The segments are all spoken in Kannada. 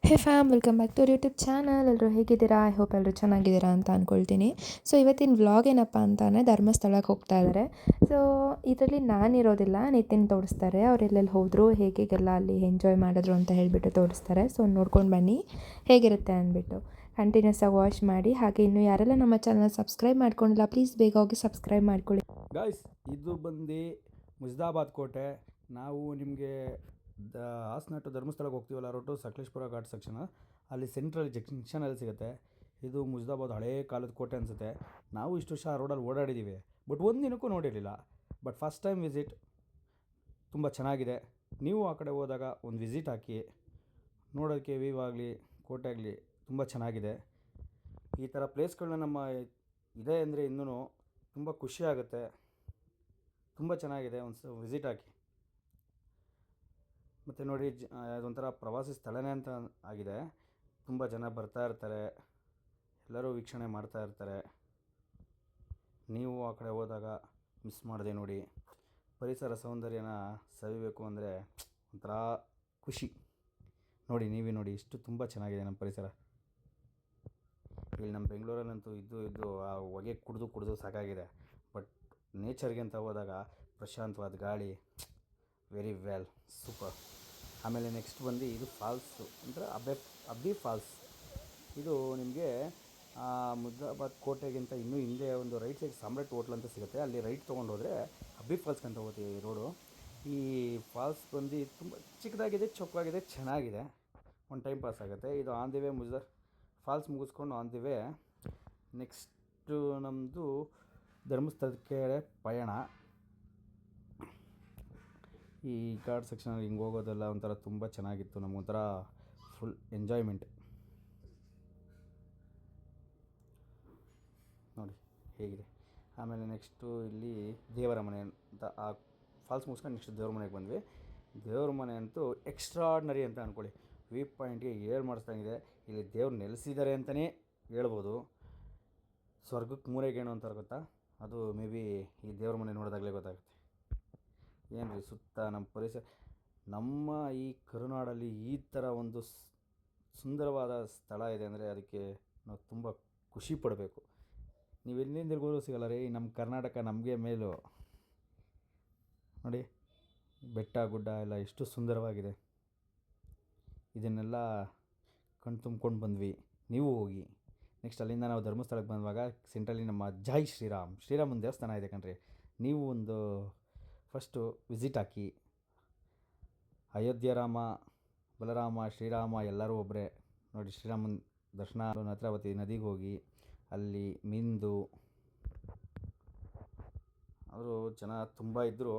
Hey fam, welcome back to YouTube channel. ಎಲ್ಲರೂ ಹೇಗಿದ್ದೀರಾ? ಐ ಹೋಪ್ ಎಲ್ಲರೂ ಚೆನ್ನಾಗಿದ್ದೀರಾ ಅಂತ ಅಂದ್ಕೊಳ್ತೀನಿ. ಸೊ ಇವತ್ತಿನ ವ್ಲಾಗ್ ಏನಪ್ಪ ಅಂತಂದರೆ ಧರ್ಮಸ್ಥಳಕ್ಕೆ ಹೋಗ್ತಾ ಇದ್ದಾರೆ. ಸೊ ಇದರಲ್ಲಿ ನಾನಿರೋದಿಲ್ಲ, ನಿತಿನ್ ತೋರಿಸ್ತಾರೆ. ಅವ್ರು ಎಲ್ಲೆಲ್ಲಿ ಹೋದರು, ಹೇಗೆಲ್ಲ ಅಲ್ಲಿ ಎಂಜಾಯ್ ಮಾಡಿದ್ರು ಅಂತ ಹೇಳಿಬಿಟ್ಟು ತೋರಿಸ್ತಾರೆ. ಸೊ ನೋಡ್ಕೊಂಡು ಬನ್ನಿ ಹೇಗಿರುತ್ತೆ ಅಂದ್ಬಿಟ್ಟು. ಕಂಟಿನ್ಯೂಸ್ ಆಗಿ ವಾಚ್ ಮಾಡಿ. ಹಾಗೆ ಇನ್ನೂ ಯಾರೆಲ್ಲ ನಮ್ಮ ಚಾನಲ್ ಸಬ್ಸ್ಕ್ರೈಬ್ ಮಾಡ್ಕೊಂಡಿಲ್ಲ, ಪ್ಲೀಸ್ ಬೇಗ ಹೋಗಿ ಸಬ್ಸ್ಕ್ರೈಬ್ ಮಾಡ್ಕೊಳ್ಳಿ. ಗಾಯ್ಸ್, ಇದು ಬಂದು ಮುಜ್ದಾಬಾದ್ ಕೋಟೆ. ನಾವು ನಿಮಗೆ ಹಾಸನ ಟು ಧರ್ಮಸ್ಥಳಕ್ಕೆ ಹೋಗ್ತೀವಲ್ಲ, ರೋಟು ಸಕಲೇಶ್ಪುರ ಘಾಟ್ ಸೆಕ್ಷನ್, ಅಲ್ಲಿ ಸೆಂಟ್ರಲ್ ಜಂಕ್ಷನಲ್ಲಿ ಸಿಗುತ್ತೆ. ಇದು ಮುಜ್ದಾಬಾದ್ ಹಳೇ ಕಾಲದ ಕೋಟೆ ಅನಿಸುತ್ತೆ. ನಾವು ಇಷ್ಟು ವರ್ಷ ಆ ರೋಡಲ್ಲಿ ಓಡಾಡಿದ್ದೀವಿ, ಬಟ್ ಒಂದು ದಿನಕ್ಕೂ ನೋಡಿರಲಿಲ್ಲ. ಬಟ್ ಫಸ್ಟ್ ಟೈಮ್ ವಿಸಿಟ್, ತುಂಬ ಚೆನ್ನಾಗಿದೆ. ನೀವು ಆ ಕಡೆ ಹೋದಾಗ ಒಂದು ವಿಸಿಟ್ ಹಾಕಿ, ನೋಡೋಕ್ಕೆ ವ್ಯೂ ಆಗಲಿ ಕೋಟೆ ಆಗಲಿ ತುಂಬ ಚೆನ್ನಾಗಿದೆ. ಈ ಥರ ಪ್ಲೇಸ್ಗಳನ್ನ ನಮ್ಮ ಇದೆ ಅಂದರೆ ಇನ್ನೂ ತುಂಬ ಖುಷಿ ಆಗುತ್ತೆ. ತುಂಬ ಚೆನ್ನಾಗಿದೆ, ಒಂದು ವಿಸಿಟ್ ಹಾಕಿ. ಮತ್ತು ನೋಡಿ, ಅದೊಂಥರ ಪ್ರವಾಸಿ ಸ್ಥಳನೇ ಅಂತ ಆಗಿದೆ. ತುಂಬ ಜನ ಬರ್ತಾ ಇರ್ತಾರೆ, ಎಲ್ಲರೂ ವೀಕ್ಷಣೆ ಮಾಡ್ತಾ ಇರ್ತಾರೆ. ನೀವು ಆ ಕಡೆ ಹೋದಾಗ ಮಿಸ್ ಮಾಡದೆ ನೋಡಿ. ಪರಿಸರ ಸೌಂದರ್ಯನ ಸವಿಬೇಕು ಅಂದರೆ ಒಂಥರ ಖುಷಿ. ನೋಡಿ, ನೀವೇ ನೋಡಿ, ಇಷ್ಟು ತುಂಬ ಚೆನ್ನಾಗಿದೆ ನಮ್ಮ ಪರಿಸರ. ಇಲ್ಲಿ ನಮ್ಮ ಬೆಂಗಳೂರಲ್ಲಂತೂ ಇದ್ದು ಆ ಹೊಗೆ ಕುಡಿದು ಸಾಕಾಗಿದೆ. ಬಟ್ ನೇಚರ್ಗೆ ಅಂತ ಹೋದಾಗ ಪ್ರಶಾಂತವಾದ ಗಾಳಿ, ವೆರಿ ವೆಲ್, ಸೂಪರ್. ಆಮೇಲೆ ನೆಕ್ಸ್ಟ್ ಬಂದು ಇದು ಫಾಲ್ಸು, ಅಂದರೆ ಅಬ್ಬಿ ಫಾಲ್ಸ್. ಇದು ನಿಮಗೆ ಮುದ್ದಾಬಾದ್ ಕೋಟೆಗಿಂತ ಇನ್ನೂ ಹಿಂದೆ ಒಂದು ರೈಟ್ ಸೈಡ್ ಸಾಮ್ರಾಟ್ ಹೋಟ್ಲ್ ಅಂತ ಸಿಗುತ್ತೆ. ಅಲ್ಲಿ ರೈಟ್ ತೊಗೊಂಡು ಹೋದರೆ ಅಬ್ಬಿ ಫಾಲ್ಸ್ಗೆ ಅಂತ ಹೋಗ್ತೀವಿ ಈ ರೋಡು. ಈ ಫಾಲ್ಸ್ ಬಂದು ತುಂಬ ಚಿಕ್ಕದಾಗಿದೆ, ಚೊಕ್ಕವಾಗಿದೆ, ಚೆನ್ನಾಗಿದೆ. ಒಂದು ಟೈಮ್ ಪಾಸ್ ಆಗುತ್ತೆ. ಇದು ಆನ್ ದಿ ವೇ ಫಾಲ್ಸ್ ಮುಗಿಸ್ಕೊಂಡು ಆನ್ ದಿ ವೇ ನೆಕ್ಸ್ಟು ನಮ್ಮದು ಧರ್ಮಸ್ಥಳಕ್ಕೆ ಪಯಣ. ಈ ಘಾಟ್ ಸೆಕ್ಷನಲ್ಲಿ ಹಿಂಗೆ ಹೋಗೋದೆಲ್ಲ ಒಂಥರ ತುಂಬ ಚೆನ್ನಾಗಿತ್ತು. ನಮಗೊಂಥರ ಫುಲ್ ಎಂಜಾಯ್ಮೆಂಟ್. ನೋಡಿ ಹೇಗಿದೆ. ಆಮೇಲೆ ನೆಕ್ಸ್ಟು ಇಲ್ಲಿ ದೇವರ ಮನೆ ಅಂತ, ಆ ಫಾಲ್ಸ್ ಮುಗಿಸ್ಕೊಂಡು ನೆಕ್ಸ್ಟ್ ದೇವ್ರ ಮನೆಗೆ ಬಂದ್ವಿ. ದೇವ್ರ ಮನೆ ಅಂತೂ ಎಕ್ಸ್ಟ್ರಾಡ್ನರಿ ಅಂತ ಅಂದ್ಕೊಳ್ಳಿ. ವ್ಯೂ ಪಾಯಿಂಟ್ಗೆ ಏಳು ಮಾಡಿಸ್ದಂಗಿದೆ. ಇಲ್ಲಿ ದೇವ್ರು ನೆಲೆಸಿದ್ದಾರೆ ಅಂತಲೇ ಹೇಳ್ಬೋದು. ಸ್ವರ್ಗಕ್ಕೆ ಮೂರೇ ಗೇಣು ಅಂತಾರೆ ಗೊತ್ತಾ, ಅದು ಮೇ ಬಿ ಈ ದೇವ್ರ ಮನೆ ನೋಡಿದಾಗಲೇ ಗೊತ್ತಾಗುತ್ತೆ. ಏನು ರೀ, ಸುತ್ತ ನಮ್ಮ ಪರಿಸರ, ನಮ್ಮ ಈ ಕರುನಾಡಲ್ಲಿ ಈ ಥರ ಒಂದು ಸುಂದರವಾದ ಸ್ಥಳ ಇದೆ ಅಂದರೆ ಅದಕ್ಕೆ ನಾವು ತುಂಬ ಖುಷಿ ಪಡಬೇಕು. ನೀವು ಎಲ್ಲಿಂದಲೂ ಸಿಗಲ್ಲ ರೀ, ನಮ್ಮ ಕರ್ನಾಟಕ ನಮಗೆ ಮೇಲು. ನೋಡಿ, ಬೆಟ್ಟ ಗುಡ್ಡ ಎಲ್ಲ ಎಷ್ಟು ಸುಂದರವಾಗಿದೆ. ಇದನ್ನೆಲ್ಲ ಕಣ್ ತುಂಬ್ಕೊಂಡು ಬಂದ್ವಿ. ನೀವು ಹೋಗಿ. ನೆಕ್ಸ್ಟ್ ಅಲ್ಲಿಂದ ನಾವು ಧರ್ಮಸ್ಥಳಕ್ಕೆ ಬಂದುವಾಗ ಸೆಂಟ್ರಲ್ಲಿ ನಮ್ಮ ಜೈ ಶ್ರೀರಾಮನ ದೇವಸ್ಥಾನ ಇದೆ ಕಣ್ರಿ. ನೀವು ಒಂದು ಫಸ್ಟು ವಿಸಿಟ್ ಹಾಕಿ. ಅಯೋಧ್ಯ ರಾಮ, ಬಲರಾಮ, ಶ್ರೀರಾಮ ಎಲ್ಲರೂ ಒಬ್ಬರೇ. ನೋಡಿ, ಶ್ರೀರಾಮನ ದರ್ಶನ ನೇತ್ರಾವತಿ ನದಿಗೆ ಹೋಗಿ ಅಲ್ಲಿ ಮಿಂದು, ಅವರು ಜನ ತುಂಬ ಇದ್ದರು.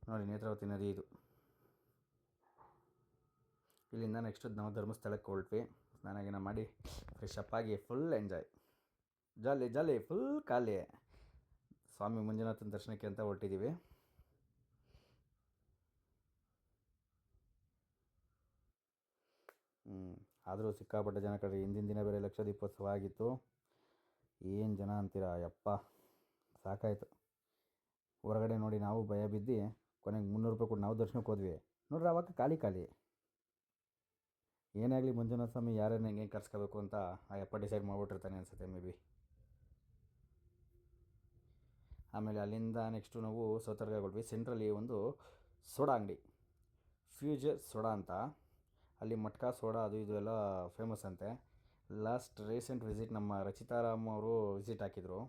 ನೋಡಿ, ನೇತ್ರಾವತಿ ನದಿ ಇದು. ಇಲ್ಲಿಂದ ನೆಕ್ಸ್ಟ್ ನಾವು ಧರ್ಮಸ್ಥಳಕ್ಕೆ ಹೊರಟ್ವಿ. ಸ್ನಾನ ಮಾಡಿ ಫ್ರೆಶ್ ಅಪ್ ಆಗಿ ಫುಲ್ ಎಂಜಾಯ್, ಜಾಲಿ ಫುಲ್ ಖಾಲಿ. ಸ್ವಾಮಿ ಮಂಜುನಾಥನ ದರ್ಶನಕ್ಕೆ ಅಂತ ಹೊರಟಿದ್ದೀವಿ. ಆದರೂ ಸಿಕ್ಕಾಪಟ್ಟೆ ಜನ ಕಡೆ. ಹಿಂದಿನ ದಿನ ಬೇರೆ ಲಕ್ಷ ದೀಪೋತ್ಸವ ಆಗಿತ್ತು. ಏನು ಜನ ಅಂತೀರಾ, ಯಪ್ಪ ಸಾಕಾಯಿತು. ಹೊರಗಡೆ ನೋಡಿ ನಾವು ಭಯ ಬಿದ್ದು ಕೊನೆಗೆ 300 ರೂಪಾಯಿ ಕೊಟ್ಟು ನಾವು ದರ್ಶನಕ್ಕೆ ಹೋದ್ವಿ. ನೋಡ್ರಿ, ಆವಾಗ ಖಾಲಿ. ಏನೇ ಆಗಲಿ ಮಂಜುನಾಥ ಸ್ವಾಮಿ ಯಾರನ್ನ ಹೆಂಗೆ ಕರ್ಸ್ಕೋಬೇಕು ಅಂತ ಆ ಯಪ್ಪ ಡಿಸೈಡ್ ಮಾಡಿಬಿಟ್ಟಿರ್ತಾನೆ ಅನಿಸುತ್ತೆ ಮೇ ಬಿ. ಆಮೇಲೆ ಅಲ್ಲಿಂದ ನೆಕ್ಸ್ಟು ನಾವು ಸೌತಡ್ಕ ಹೊರಟ್ವಿ. ಸೆಂಟ್ರಲ್ಲಿ ಒಂದು ಸೋಡಾ ಅಂಗಡಿ, ಫ್ಯೂಚರ್ ಸೋಡಾ ಅಂತ. ಅಲ್ಲಿ ಮಟ್ಕಾ ಸೋಡಾ ಅದು ಇದು ಎಲ್ಲ ಫೇಮಸ್ ಅಂತೆ. ಲಾಸ್ಟ್ ರೀಸೆಂಟ್ ವಿಸಿಟ್ ನಮ್ಮ ರಚಿತಾರಾಮ್ ಅವರು ವಿಸಿಟ್ ಹಾಕಿದರು.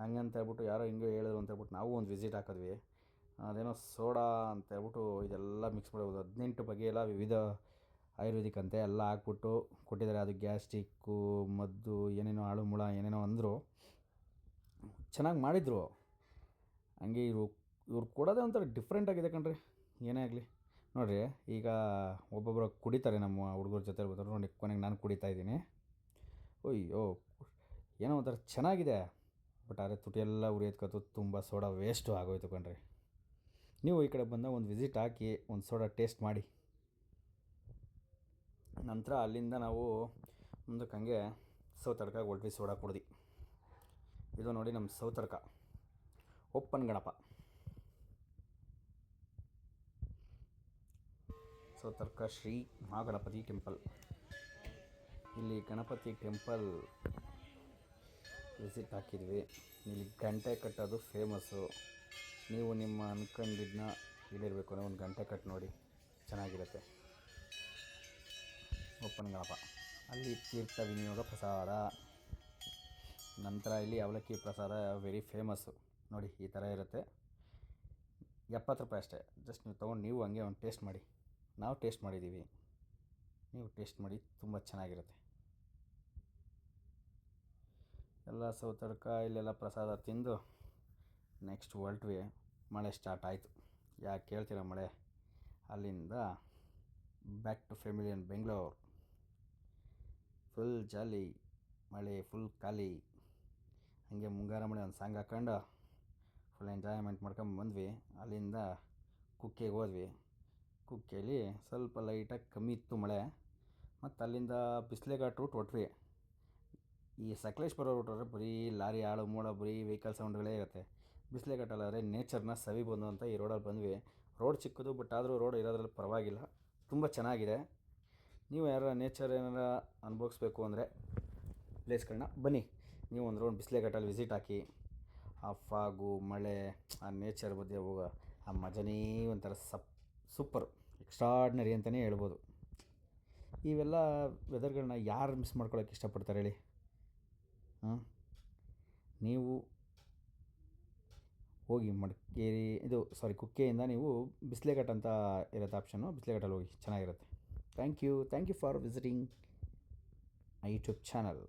ಹಂಗಂತ ಹೇಳ್ಬಿಟ್ಟು ಯಾರೋ ಹಿಂಗೆ ಹೇಳಿದ್ರು ಅಂತ ಹೇಳ್ಬಿಟ್ಟು ನಾವು ಒಂದು ವಿಸಿಟ್ ಹಾಕಿದ್ವಿ. ಅದೇನೋ ಸೋಡಾ ಅಂತ ಹೇಳ್ಬಿಟ್ಟು ಇದೆಲ್ಲ ಮಿಕ್ಸ್ ಮಾಡ್ಬೋದು. 18 ಬಗೆಯೆಲ್ಲ ವಿವಿಧ ಆಯುರ್ವೇದಿಕ್ ಅಂತೆ ಎಲ್ಲ ಹಾಕ್ಬಿಟ್ಟು ಕೊಟ್ಟಿದ್ದಾರೆ. ಅದು ಗ್ಯಾಸ್ಟ್ರಿಕ್ಕು ಮದ್ದು ಏನೇನೋ ಆಳು ಮುಳ ಏನೇನೋ ಅಂದರು. ಚೆನ್ನಾಗಿ ಮಾಡಿದರು. ಹಂಗೆ ಇವ್ರು ಕೊಡೋದೇ ಒಂಥರ ಡಿಫ್ರೆಂಟ್ ಆಗಿದೆ ಕಣ್ರಿ. ಏನೇ ಆಗಲಿ ನೋಡಿರಿ, ಈಗ ಒಬ್ಬೊಬ್ಬರು ಕುಡಿತಾರೆ ನಮ್ಮ ಹುಡುಗರ ಜೊತೆ ಬರ್ತಾರೆ ನೋಡಿ. ಕೊನೆಗೆ ನಾನು ಕುಡಿತಾಯಿದ್ದೀನಿ. ಅಯ್ಯೋ, ಏನೋ ಒಂಥರ ಚೆನ್ನಾಗಿದೆ. ಬಟ್ ಆದರೆ ತುಟಿಯೆಲ್ಲ ಉರಿಯೋದ್ಕತ್ತು ತುಂಬ ಸೋಡಾ ವೇಸ್ಟು ಆಗೋಯ್ತು ಕಣ್ರಿ. ನೀವು ಈ ಕಡೆ ಬಂದಾಗ ಒಂದು ವಿಸಿಟ್ ಹಾಕಿ ಒಂದು ಸೋಡಾ ಟೇಸ್ಟ್ ಮಾಡಿ. ನಂತರ ಅಲ್ಲಿಂದ ನಾವು ಮುಂದಕ್ಕೆ ಹಂಗೆ ಸೌತಡ್ಕಾಗೆ ಹೊರಟ್ವಿ. ಸೋಡಾ ಕುಡ್ದು. ಇದು ನೋಡಿ ನಮ್ಮ ಸೌತಡ್ಕ ಒಪ್ಪನ್ ಗಣಪ. ಸೌತಡ್ಕ ಶ್ರೀ ಮಹಾಗಣಪತಿ ಟೆಂಪಲ್. ಇಲ್ಲಿ ಗಣಪತಿ ಟೆಂಪಲ್ ವಿಸಿಟ್ ಹಾಕಿದ್ವಿ. ಇಲ್ಲಿ ಗಂಟೆ ಕಟ್ಟೋದು ಫೇಮಸ್ಸು. ನೀವು ನಿಮ್ಮ ಅಂದ್ಕೊಂಡಿದ್ದನ್ನ ಈಡೇರಬೇಕು ಅಂದರೆ ಒಂದು ಗಂಟೆ ಕಟ್ಟು ನೋಡಿ, ಚೆನ್ನಾಗಿರುತ್ತೆ. ಓಪನ್ ಗಣಪ. ಅಲ್ಲಿ ತೀರ್ಥ ವಿನಿಯೋಗ ಪ್ರಸಾದ. ನಂತರ ಇಲ್ಲಿ ಅವಲಕ್ಕಿ ಪ್ರಸಾದ ವೆರಿ ಫೇಮಸ್ಸು. ನೋಡಿ ಈ ಥರ ಇರುತ್ತೆ. 70 ರೂಪಾಯಿ ಅಷ್ಟೇ. ಜಸ್ಟ್ ನೀವು ತೊಗೊಂಡು ನೀವು ಹಂಗೆ ಒಂದು ಟೇಸ್ಟ್ ಮಾಡಿ. ನಾವು ಟೇಸ್ಟ್ ಮಾಡಿದ್ದೀವಿ, ನೀವು ಟೇಸ್ಟ್ ಮಾಡಿ, ತುಂಬ ಚೆನ್ನಾಗಿರುತ್ತೆ. ಎಲ್ಲ ಸೌತಡ್ಕ ಇಲ್ಲೆಲ್ಲ ಪ್ರಸಾದ ತಿಂದು ನೆಕ್ಸ್ಟ್ ಹೊರಟ್ವಿ. ಮಳೆ ಸ್ಟಾರ್ಟ್ ಆಯಿತು. ಯಾಕೆ ಕೇಳ್ತೀರ ಮಳೆ. ಅಲ್ಲಿಂದ back to family in Bengaluru. Full jolly, ಮಳೆ ಫುಲ್ ಖಾಲಿ. ಹಂಗೆ ಮುಂಗಾರ ಮಳೆ ಒಂದು ಸಾಂಗ್ ಹಾಕೊಂಡು ಫುಲ್ ಎಂಜಾಯ್ಮೆಂಟ್ ಮಾಡ್ಕೊಂಡು ಬಂದ್ವಿ. ಅಲ್ಲಿಂದ ಕುಕ್ಕೆಗೆ ಹೋದ್ವಿ. ಕುಕ್ಕೆಯಲ್ಲಿ ಸ್ವಲ್ಪ ಲೈಟಾಗಿ ಕಮ್ಮಿ ಇತ್ತು ಮಳೆ. ಮತ್ತು ಅಲ್ಲಿಂದ ಬಿಸ್ಲೆಘಾಟ್ ರೂಟ್ ಹೊಟ್ವಿ. ಈ ಸಕಲೇಶ್ಪುರ ರೂಟ್ ಆದರೆ ಬರೀ ಲಾರಿ ಆಳು ಮೂಳ ಬರೀ ವೆಹಿಕಲ್ ಸೌಂಡ್ಗಳೇ ಇರುತ್ತೆ. ಬಿಸ್ಲೆಘಾಟಲ್ಲಾದರೆ ನೇಚರ್ನ ಸವಿಬೋದು ಅಂತ ಈ ರೋಡಲ್ಲಿ ಬಂದ್ವಿ. ರೋಡ್ ಚಿಕ್ಕದು, ಬಟ್ ಆದರೂ ರೋಡ್ ಇರೋದ್ರಲ್ಲಿ ಪರವಾಗಿಲ್ಲ, ತುಂಬ ಚೆನ್ನಾಗಿದೆ. ನೀವು ಯಾರು ನೇಚರ್ ಏನಾರ ಅನುಭವಿಸ್ಬೇಕು ಅಂದರೆ ಪ್ಲೇಸ್ಗಳನ್ನ ಬನ್ನಿ. ನೀವು ಒಂದು ರೌಂಡ್ ಬಿಸ್ಲೆಘಾಟಲ್ಲಿ ವಿಸಿಟ್ ಹಾಕಿ. ಆ ಫಾಗು, ಮಳೆ, ಆ ನೇಚರ್ ಮಧ್ಯೆ ಹೋಗೋ ಆ ಮಜನೇ ಒಂಥರ ಸೂಪರ್, ಎಕ್ಸ್ಟ್ರಾಡ್ನರಿ ಅಂತಲೇ ಹೇಳ್ಬೋದು. ಇವೆಲ್ಲ ವೆದರ್ಗಳನ್ನ ಯಾರು ಮಿಸ್ ಮಾಡ್ಕೊಳ್ಳೋಕೆ ಇಷ್ಟಪಡ್ತಾರೆ ಹೇಳಿ? ನೀವು ಹೋಗಿ ಕುಕ್ಕೆಯಿಂದ ನೀವು ಬಿಸ್ಲೆಘಾಟ್ ಅಂತ ಇರುತ್ತೆ ಆಪ್ಷನ್ನು, ಬಿಸ್ಲೆಘಾಟಲ್ಲಿ ಹೋಗಿ, ಚೆನ್ನಾಗಿರುತ್ತೆ. Thank you for visiting my YouTube channel.